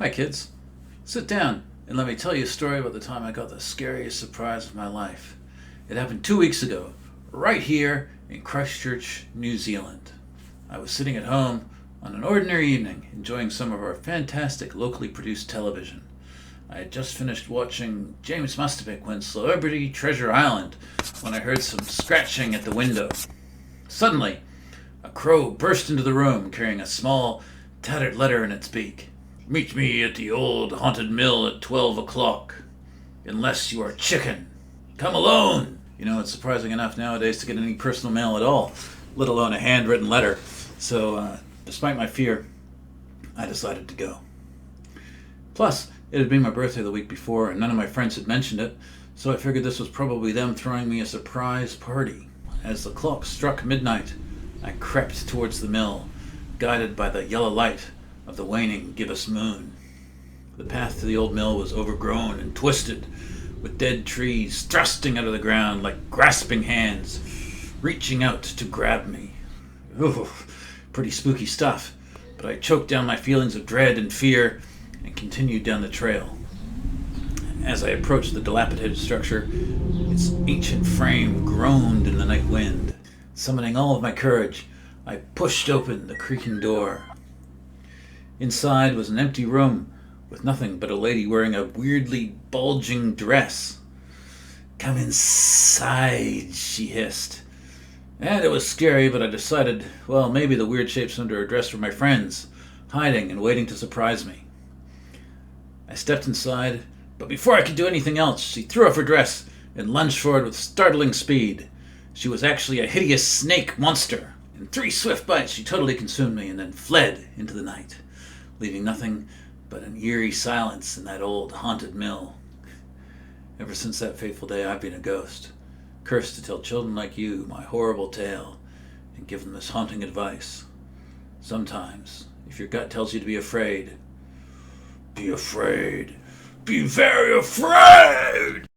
Hi, kids. Sit down and let me tell you a story about the time I got the scariest surprise of my life. It happened 2 weeks ago, right here in Christchurch, New Zealand. I was sitting at home on an ordinary evening, enjoying some of our fantastic locally produced television. I had just finished watching James Mustovic win Celebrity Treasure Island when I heard some scratching at the window. Suddenly, a crow burst into the room carrying a small, tattered letter in its beak. "Meet me at the old haunted mill at 12 o'clock. Unless you are chicken. Come alone!" You know, it's surprising enough nowadays to get any personal mail at all, let alone a handwritten letter. So, despite my fear, I decided to go. Plus, it had been my birthday the week before, and none of my friends had mentioned it, so I figured this was probably them throwing me a surprise party. As the clock struck midnight, I crept towards the mill, guided by the yellow light of the waning gibbous moon. The path to the old mill was overgrown and twisted, with dead trees thrusting out of the ground like grasping hands, reaching out to grab me. Ooh, pretty spooky stuff, but I choked down my feelings of dread and fear and continued down the trail. As I approached the dilapidated structure, its ancient frame groaned in the night wind. Summoning all of my courage, I pushed open the creaking door. Inside was an empty room with nothing but a lady wearing a weirdly bulging dress. "Come inside," she hissed. And it was scary, but I decided, well, maybe the weird shapes under her dress were my friends, hiding and waiting to surprise me. I stepped inside, but before I could do anything else, she threw off her dress and lunged forward with startling speed. She was actually a hideous snake monster. In 3 swift bites, she totally consumed me and then fled into the night, leaving nothing but an eerie silence in that old haunted mill. Ever since that fateful day, I've been a ghost, cursed to tell children like you my horrible tale and give them this haunting advice. Sometimes, if your gut tells you to be afraid, be afraid. Be very afraid!